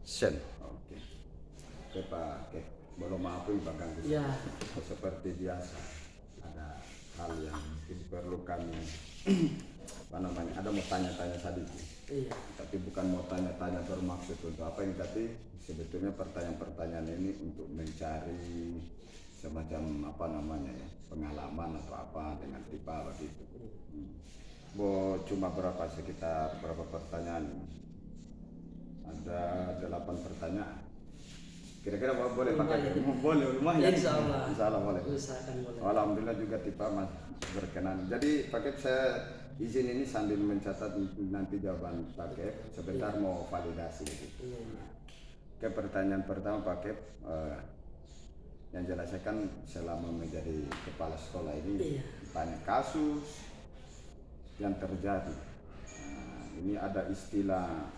Sen. Oke. Oke Pak, oke. Boleh maafin Pak Ganggu. Ya. Seperti biasa ada hal yang mungkin perlu kami apa namanya, ada mau tanya-tanya sedikit. Iya. Tapi bukan mau tanya-tanya bermaksud untuk apa ini, tapi sebetulnya pertanyaan-pertanyaan ini untuk mencari semacam apa namanya ya, pengalaman atau apa dengan tipe begitu. Bo cuma sekitar berapa pertanyaan? Ada 8 pertanyaan. Kira-kira boleh pakai? Boleh, lumayan. Insya Allah. Insya Allah boleh. Usahakan boleh. Alhamdulillah juga tipe mas berkenan. Jadi pakai saya izin ini sambil mencatat nanti jawaban pakai. Sebentar mau validasi. Gitu. Oke, pertanyaan pertama pakai yang jelaskan selama menjadi kepala sekolah ini banyak kasus yang terjadi. Nah, ini ada istilah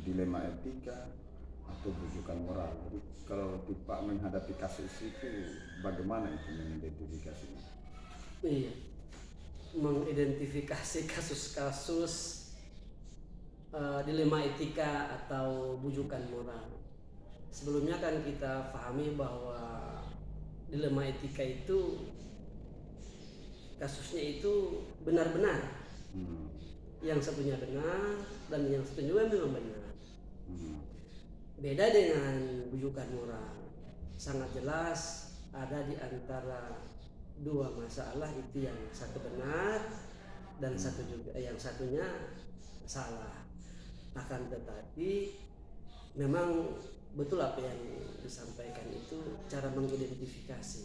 dilema etika atau bujukan moral. Jadi kalau Pak menghadapi kasus itu bagaimana itu mengidentifikasinya? Iya, mengidentifikasi kasus-kasus dilema etika atau bujukan moral. Sebelumnya kan kita pahami bahwa dilema etika itu kasusnya itu benar-benar. Yang satunya benar dan yang satunya juga memang benar. Beda dengan bujukan moral. Sangat jelas ada di antara dua masalah itu yang satu benar dan satu juga yang satunya salah. Akan tetapi memang betul apa yang disampaikan itu cara mengidentifikasi.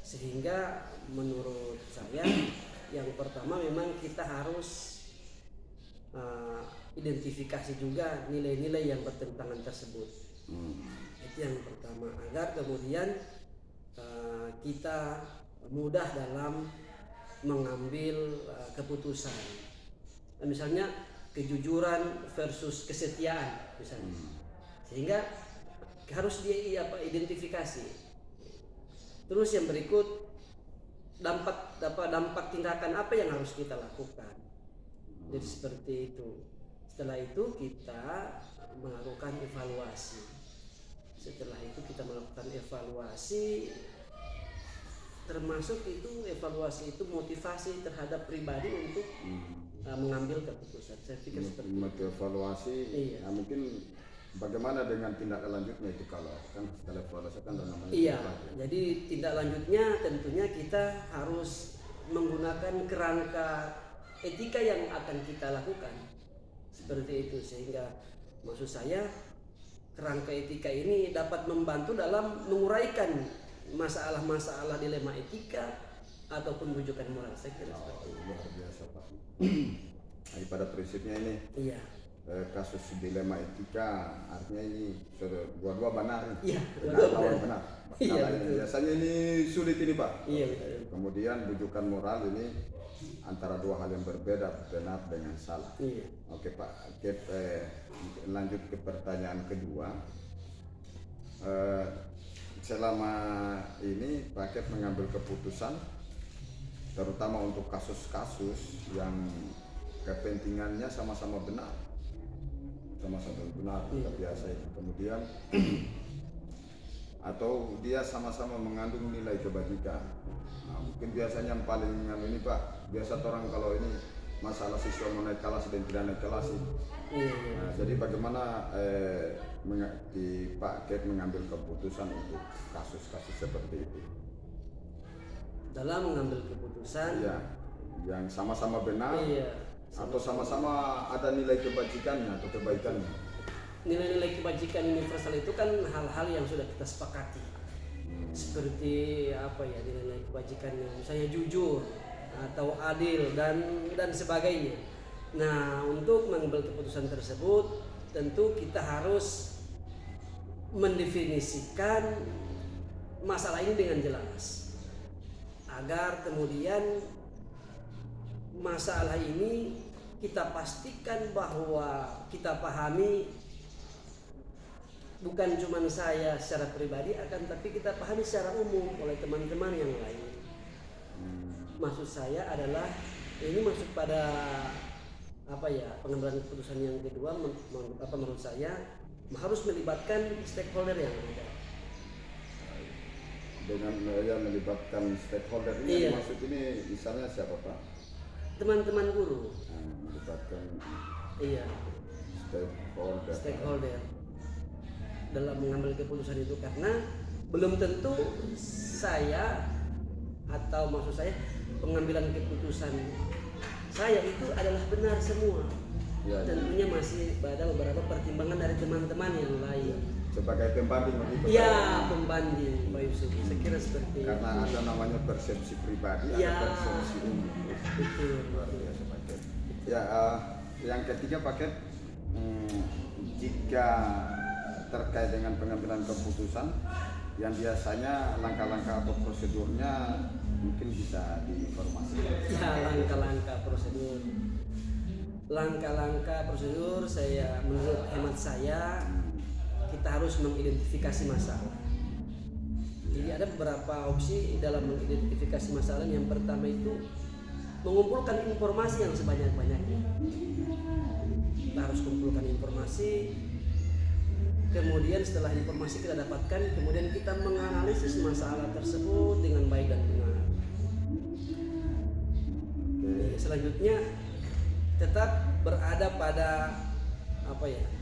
Sehingga menurut saya yang pertama memang kita harus identifikasi juga nilai-nilai yang bertentangan tersebut. Itu yang pertama, agar kemudian kita mudah dalam mengambil keputusan. Misalnya kejujuran versus kesetiaan misalnya. Sehingga harus dia identifikasi. Terus yang berikut dampak tindakan apa yang harus kita lakukan. Jadi seperti itu. Setelah itu kita melakukan evaluasi. Setelah itu kita melakukan evaluasi, termasuk itu evaluasi itu motivasi terhadap pribadi untuk mengambil keputusan. Saya pikir seperti itu. Evaluasi, ya mungkin bagaimana dengan tindak lanjutnya itu kalau kan setelah evaluasi kan namanya. Iya, jadi tindak lanjutnya tentunya kita harus menggunakan kerangka etika yang akan kita lakukan seperti itu, sehingga maksud saya kerangka etika ini dapat membantu dalam menguraikan masalah-masalah dilema etika ataupun bujukan moral. Saya kira seperti itu. Luar biasa Pak. Jadi pada prinsipnya ini kasus dilema etika artinya ini dua-dua benar. Iya, dua-dua benar. Iya, biasanya ini sulit ini Pak. Iya, betul. Kemudian bujukan moral ini antara dua hal yang berbeda, benar dengan salah. Iya. Oke Pak, lanjut ke pertanyaan kedua. Selama ini paket mengambil keputusan, terutama untuk kasus-kasus yang kepentingannya sama-sama benar, biasa itu. Kemudian atau dia sama-sama mengandung nilai kebajikan. Nah, mungkin biasanya yang paling mengandung ini Pak, biasa orang kalau ini masalah siswa mau naik kelas dan tidak naik kelas. Nah, jadi bagaimana di Pak Ket mengambil keputusan untuk kasus-kasus seperti itu? Dalam mengambil keputusan, yang sama-sama benar, atau sama-sama ada nilai kebajikannya atau kebaikannya. Nilai-nilai kebajikan universal itu kan hal-hal yang sudah kita sepakati. Seperti apa ya, nilai kebajikan yang misalnya jujur atau adil dan sebagainya. Nah, untuk mengambil keputusan tersebut tentu kita harus mendefinisikan masalah ini dengan jelas agar kemudian masalah ini kita pastikan bahwa kita pahami, bukan cuma saya secara pribadi, akan tapi kita pahami secara umum oleh teman-teman yang lain. Maksud saya adalah ini masuk pada pengambilan keputusan yang kedua. Menurut saya harus melibatkan stakeholder yang ada. Dengan yang melibatkan stakeholder ini, Iya. yang maksud ini misalnya siapa Pak? Teman-teman guru, Melibatkan iya, stakeholder. stakeholder dalam mengambil keputusan itu, karena belum tentu saya atau maksud saya pengambilan keputusan saya itu adalah benar semua. Ya, Tentunya masih ada beberapa pertimbangan dari teman-teman yang lain. sebagai pembanding begitu Pak? Ya, pembanding Pak Yusuf, saya kira seperti itu. Karena ada namanya persepsi pribadi, Ya, ada persepsi umum. betul. Luar biasa Pak Ket. Ya, yang ketiga Pak Ket, jika terkait dengan pengambilan keputusan yang biasanya langkah-langkah atau prosedurnya mungkin bisa diinformasikan. Ya, langkah-langkah prosedur saya, menurut hemat saya, kita harus mengidentifikasi masalah. Jadi ada beberapa opsi dalam mengidentifikasi masalah. Yang pertama itu mengumpulkan informasi yang sebanyak-banyaknya. Kita harus kumpulkan informasi, kemudian setelah informasi kita dapatkan, kemudian kita menganalisis masalah tersebut dengan baik dan benar. Selanjutnya tetap berada pada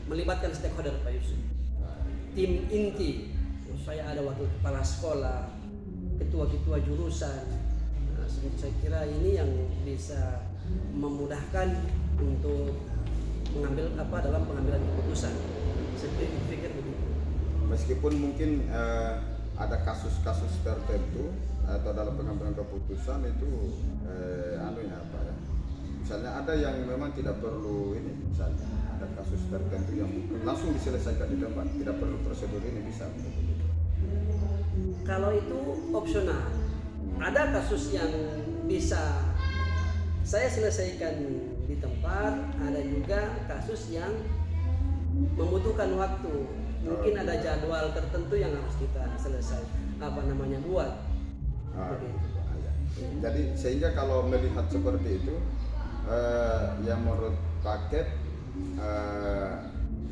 melibatkan stakeholder Pak Yusuf. Tim inti, saya ada wakil kepala sekolah, ketua-ketua jurusan. Nah, saya kira ini yang bisa memudahkan untuk mengambil dalam pengambilan keputusan. Saya pikir begitu. Meskipun mungkin ada kasus-kasus tertentu atau dalam pengambilan keputusan itu misalnya ada yang memang tidak perlu ini, misalnya ada kasus tertentu yang langsung diselesaikan di tempat, tidak perlu prosedur ini, bisa. Kalau itu opsional. Ada kasus yang bisa saya selesaikan di tempat, ada juga kasus yang membutuhkan waktu. Mungkin ada jadwal tertentu yang harus kita selesai buat. Jadi sehingga kalau melihat seperti itu, yang menurut Paket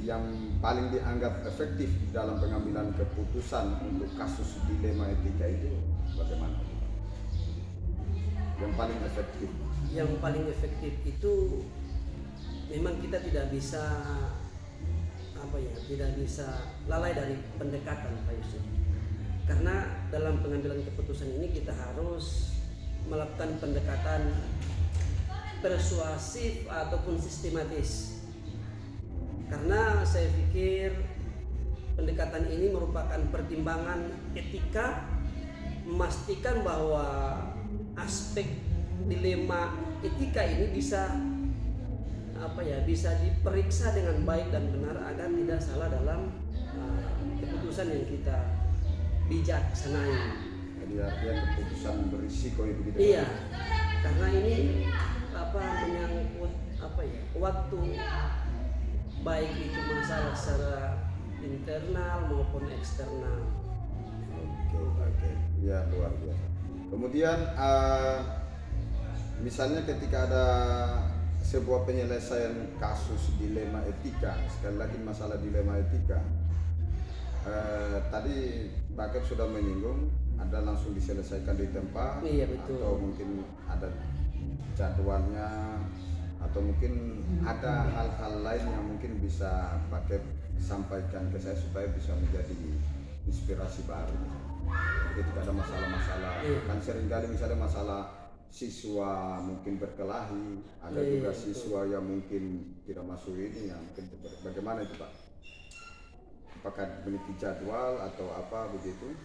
yang paling dianggap efektif dalam pengambilan keputusan untuk kasus dilema etika itu bagaimana? Yang paling efektif? Yang paling efektif itu memang kita tidak bisa lalai dari pendekatan Pak Yusuf. Karena dalam pengambilan keputusan ini kita harus melakukan pendekatan persuasif ataupun sistematis. Karena saya pikir pendekatan ini merupakan pertimbangan etika, memastikan bahwa aspek dilema etika ini bisa diperiksa dengan baik dan benar agar tidak salah dalam keputusan yang kita bijaksanai. Jadi artinya keputusan berisiko itu gitu. Iya, karena ini menyangkut waktu, baik itu masalah secara internal maupun eksternal. Oke, ya luar biasa. Kemudian misalnya ketika ada sebuah penyelesaian kasus dilema etika, sekali lagi masalah dilema etika, tadi Paket sudah menyinggung ada langsung diselesaikan di tempat. Iya, betul. Atau mungkin ada jadwalnya, atau mungkin ada hal-hal lain yang mungkin bisa Paket sampaikan ke saya supaya bisa menjadi inspirasi baru. Ketika ada masalah-masalah, kan seringkali misalnya masalah siswa mungkin berkelahi, ada juga siswa yang mungkin tidak masuk ini, yang mungkin bagaimana itu Pak? Apakah memiliki jadwal atau apa begitu?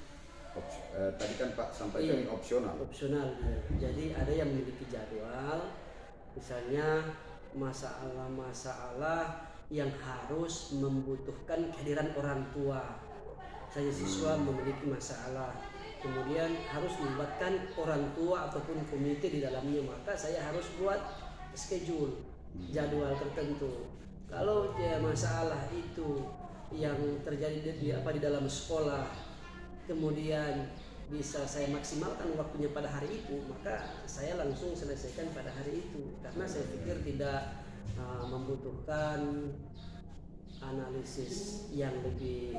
Tadi kan Pak sampaikan opsional. Opsional. Jadi ada yang memiliki jadwal, misalnya masalah-masalah yang harus membutuhkan kehadiran orang tua. Saya siswa memiliki masalah, kemudian harus melibatkan orang tua ataupun komite di dalamnya, maka saya harus buat schedule, jadwal tertentu. Kalau masalah itu yang terjadi di dalam sekolah, kemudian bisa saya maksimalkan waktunya pada hari itu, maka saya langsung selesaikan pada hari itu, karena saya pikir tidak membutuhkan analisis yang lebih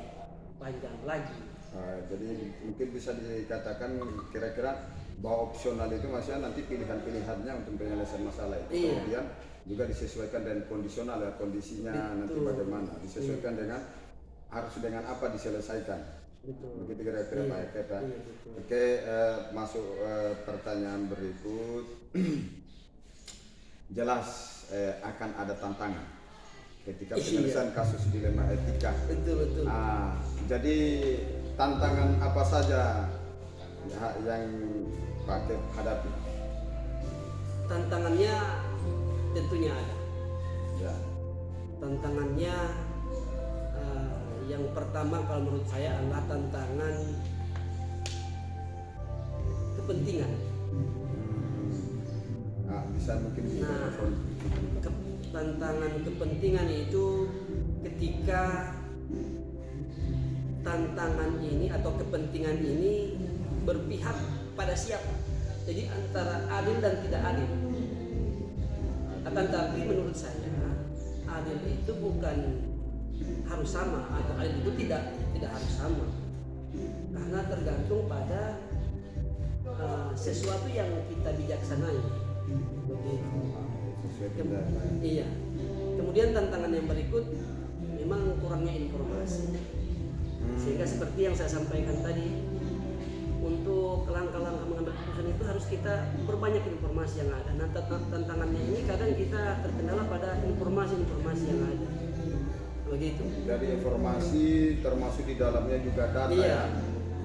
panjang lagi. Jadi mungkin bisa dikatakan kira-kira bahwa opsional itu maksudnya nanti pilihan-pilihannya untuk penyelesaian masalah itu. Iya. Kemudian juga disesuaikan dengan kondisional ya, kondisinya nanti Betul. bagaimana, disesuaikan dengan harus dengan apa diselesaikan. Betul. Begitu kira-kira Iya. Pak Ekep ya. Iya, betul. Oke, masuk pertanyaan berikut. Jelas akan ada tantangan ketika penyelesaian kasus dilema etika. Betul. Jadi tantangan apa saja yang Pak Ekep hadapi? Tantangannya tentunya ada. Ya. Tantangannya yang pertama kalau menurut saya adalah tantangan kepentingan. Bisa mungkin Tantangan kepentingan itu ketika tantangan ini atau kepentingan ini berpihak pada siapa. Jadi antara adil dan tidak adil. Akan tapi menurut saya adil itu bukan harus sama atau adil itu tidak harus sama. Karena tergantung pada sesuatu yang kita bijaksanai. Begitu. Iya. Kemudian tantangan yang berikut memang kurangnya informasi. Sehingga seperti yang saya sampaikan tadi, untuk langkah-langkah mengambil keputusan itu harus kita perbanyak informasi yang ada. Nah, tantangannya ini kadang kita terkendala pada informasi yang ada. Begitu. Dari informasi termasuk di dalamnya juga data. Iya.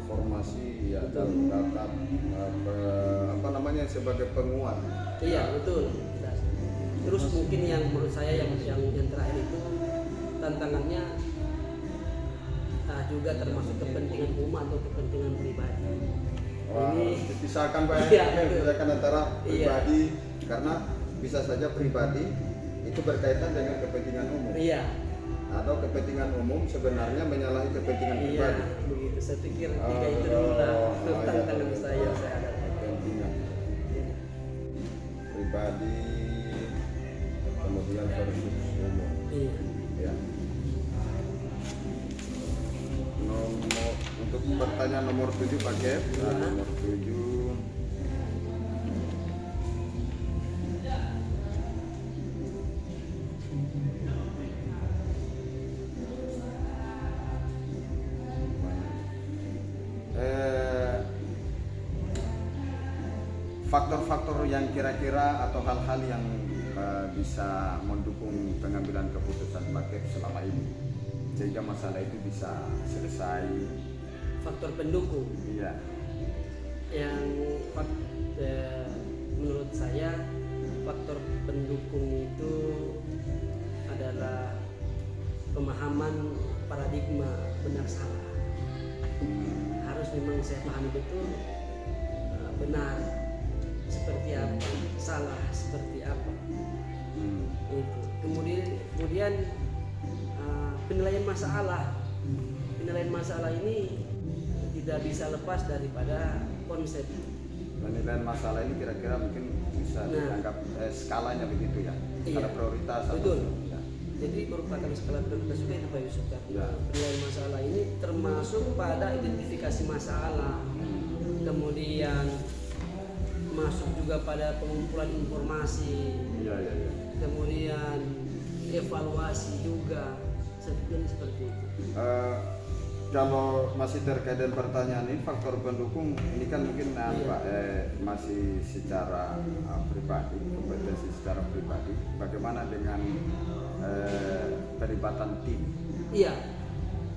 Informasi ya, data apa namanya sebagai penguat. Iya, betul. Terus mungkin yang menurut saya yang terakhir itu tantangannya juga termasuk kepentingan umum atau kepentingan pribadi. Wah, Ini dipisahkan Pak. Iya, Dipisahkan antara pribadi Iya. karena bisa saja pribadi itu berkaitan dengan kepentingan umum. Iya. Atau kepentingan umum sebenarnya menyalahi kepentingan Iya, pribadi. begitu. Saya pikir tiga itu dulu lah tantangan saya ada. Kepentingan pribadi kemudian versus umum. Iya. Ya. Untuk pertanyaan nomor 7 Pak Kep. Nomor 7. Faktor-faktor yang kira-kira atau hal-hal yang bisa mendukung pengambilan keputusan Pak Kep selama ini sehingga masalah itu bisa selesai. Faktor pendukung. Iya. Yang menurut saya faktor pendukung itu adalah pemahaman paradigma benar salah. Harus memang saya pahami betul benar seperti apa, salah seperti apa. Itu. Kemudian penilaian masalah ini tidak bisa lepas daripada konsep. Penilaian masalah ini kira-kira mungkin bisa dianggap skalanya begitu ya, skala Iya, prioritas. betul. Ya. Jadi merupakan skala prioritas juga itu Pak Yusuf. Ya. Penilaian masalah ini termasuk pada identifikasi masalah, kemudian masuk juga pada pengumpulan informasi, Iya. kemudian evaluasi juga. Jadi seperti itu. Kalau masih terkait dengan pertanyaan ini, faktor pendukung ini kan mungkin Pak, masih secara pribadi, kompetensi secara pribadi. Bagaimana dengan pelibatan tim? Iya,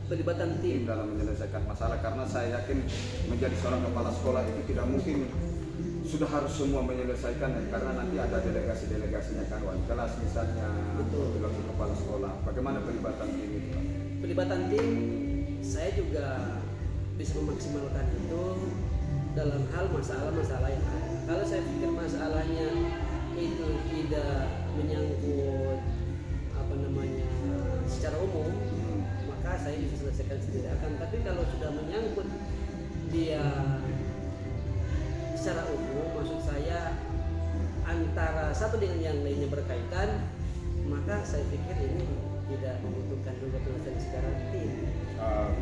pelibatan tim. Dalam menyelesaikan masalah, karena saya yakin menjadi seorang kepala sekolah itu tidak mungkin sudah harus semua menyelesaikan karena nanti ada delegasinya kan, wali kelas misalnya, wakil kepala sekolah. Bagaimana pelibatan tim itu Pak? Pelibatan tim saya juga bisa memaksimalkan itu dalam hal masalah-masalah yang ada. Kalau saya pikir masalahnya itu tidak menyangkut secara umum, maka saya bisa selesaikan sendiri. Tapi kalau sudah menyangkut dia secara umum, maksud saya antara satu dengan yang lainnya berkaitan, maka saya pikir ini tidak membutuhkan juga penyelesaian secara tim.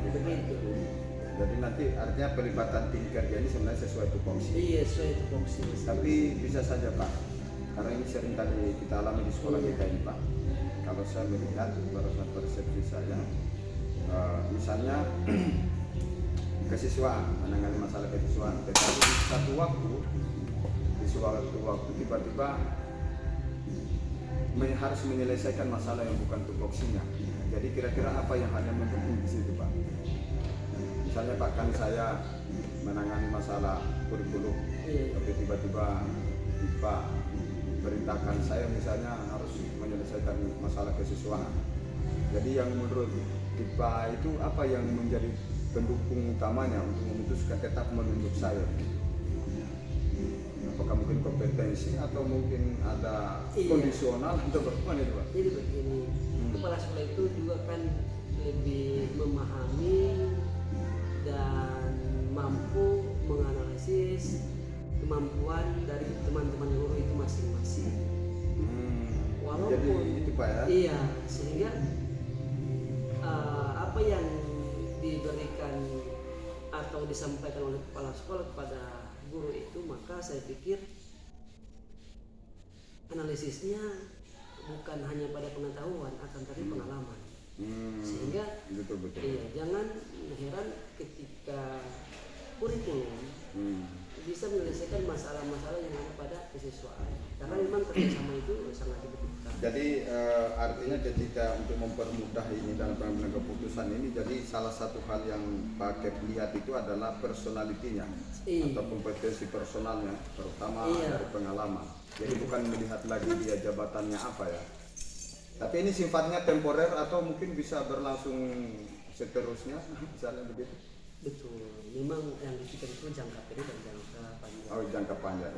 Begitu. Jadi nanti artinya pelibatan tim kerja ini sebenarnya sesuai tupoksi. Iya, sesuai tupoksi. Tapi bisa saja Pak, karena ini sering kali kita alami di sekolah kita ini Pak. Kalau saya melihat berdasarkan persepsi saya, misalnya kesiswaan, menangani masalah kesiswaan, tetapi di satu waktu tiba-tiba harus menyelesaikan masalah yang bukan tupoksinya. Jadi kira-kira apa yang ada mendukung di situ Pak? Misalnya Pak, kan saya menangani masalah kurikulum, tapi tiba-tiba Pak perintahkan saya misalnya harus menyelesaikan masalah kesiswaan. Jadi yang menurut Pak itu apa yang menjadi pendukung utamanya untuk memutuskan tetap menunjuk saya? Apakah mungkin kompetensi atau mungkin ada kondisional atau bagaimana itu Pak? Jadi begini, kepala sekolah itu juga kan lebih memahami dan mampu menganalisis kemampuan dari teman-teman guru itu masing-masing. Walaupun jadi itu Pak ya? Iya, sehingga apa yang diberikan atau disampaikan oleh kepala sekolah kepada guru itu, maka saya pikir analisisnya bukan hanya pada pengetahuan, akan tapi pengalaman. Sehingga betul. iya, jangan heran ketika kurikulum bisa menyelesaikan masalah-masalah yang ada pada kesiswaan, karena memang kerjasama itu sangat dibutuhkan. Jadi artinya ketika untuk mempermudah ini dalam pengambilan keputusan ini, jadi salah satu hal yang Pak Kep lihat itu adalah personalitinya atau kompetensi personalnya, terutama dari pengalaman. Jadi bukan melihat lagi dia jabatannya apa ya, tapi ini sifatnya temporer atau mungkin bisa berlangsung seterusnya, misalnya begitu. Betul, memang yang dipikir itu jangka pendek dan jangka panjang. Oh, jangka panjang.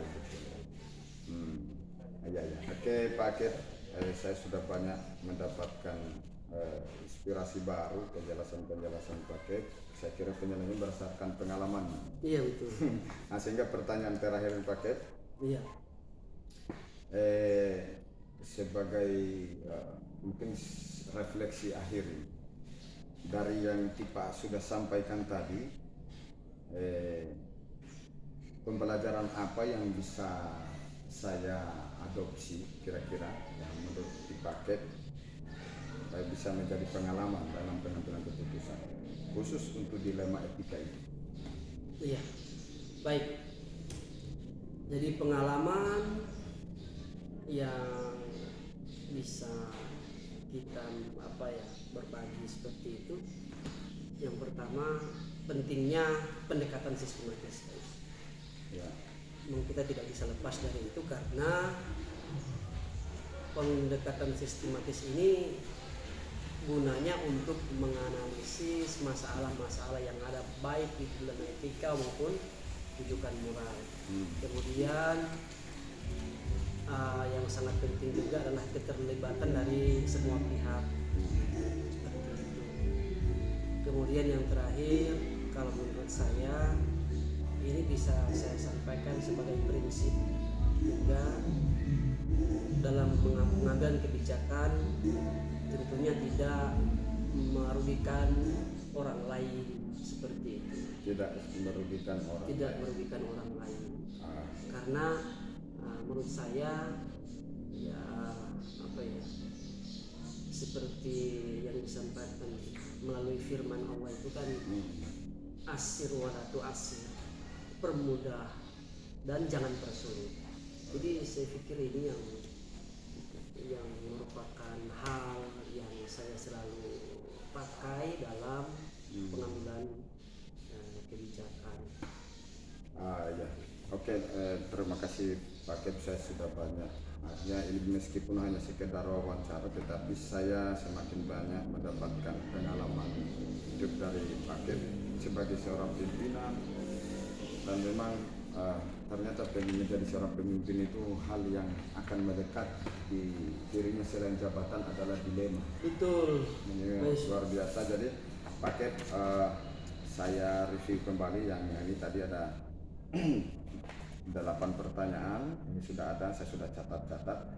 Ya. Oke Pak Kep, saya sudah banyak mendapatkan inspirasi baru, penjelasan Pak Kep. Saya kira penjelasannya berdasarkan pengalaman. Iya betul. Nah, sehingga pertanyaan terakhir Pak Kep. Iya. Sebagai mungkin refleksi akhir dari yang Pak sudah sampaikan tadi, pembelajaran apa yang bisa saya adopsi kira-kira yang menurut Pak Kep bisa menjadi pengalaman dalam pengambilan keputusan khusus untuk dilema etika itu? Iya, baik. Jadi pengalaman yang bisa kita berbagi seperti itu. Yang pertama, pentingnya pendekatan sistematis. Ya. Kita tidak bisa lepas dari itu, karena pendekatan sistematis ini gunanya untuk menganalisis masalah-masalah yang ada baik di dalam etika maupun rujukan moral. Kemudian yang sangat penting juga adalah keterlibatan dari semua pihak. Seperti itu. Kemudian yang terakhir, kalau menurut saya ini bisa saya sampaikan sebagai prinsip juga dalam mengambil kebijakan, tentunya tidak merugikan orang lain, seperti itu. Tidak merugikan orang lain. Karena menurut saya seperti yang disampaikan melalui firman Allah itu kan asir walatu asir, permudah dan jangan persulit. Jadi saya pikir ini yang merupakan hal yang saya selalu pakai dalam pengambilan kebijakan. Ya. Oke, terima kasih Pak Kep, saya sudah banyak. Artinya ini meskipun hanya sekedar wawancara, tetapi saya semakin banyak mendapatkan pengalaman hidup dari Pak Kep sebagai seorang pimpinan. Dan memang ternyata menjadi seorang pemimpin itu hal yang akan melekat di dirinya selain jabatan adalah dilema. Betul. Ini luar biasa. Jadi Pak Kep, saya review kembali yang ini tadi ada 8 pertanyaan, ini sudah ada, saya sudah catat-catat.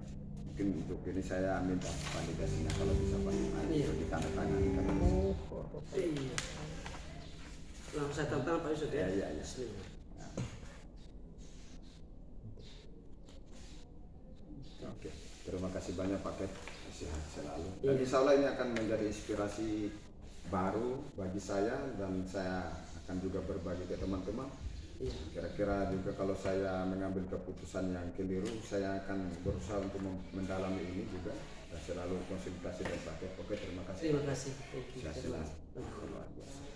mungkin untuk ini saya minta validasinya kalau bisa Pak, Iya. ditandatangani kan. Iya. Langsung saya tantang Pak Yusuf ya. Iya. Bismillah. Oke, terima kasih banyak Pak Kep, sehat selalu. Iya. Dan insya Allah ini akan menjadi inspirasi baru bagi saya dan saya akan juga berbagi ke teman-teman. Iya. Kira-kira juga kalau saya mengambil keputusan yang keliru, saya akan berusaha untuk mendalami ini juga dan selalu konsultasi dan Pak Kep. Oke, terima kasih. Terima kasih. Thank you. Sehat Terima selalu. kasih. Luar biasa.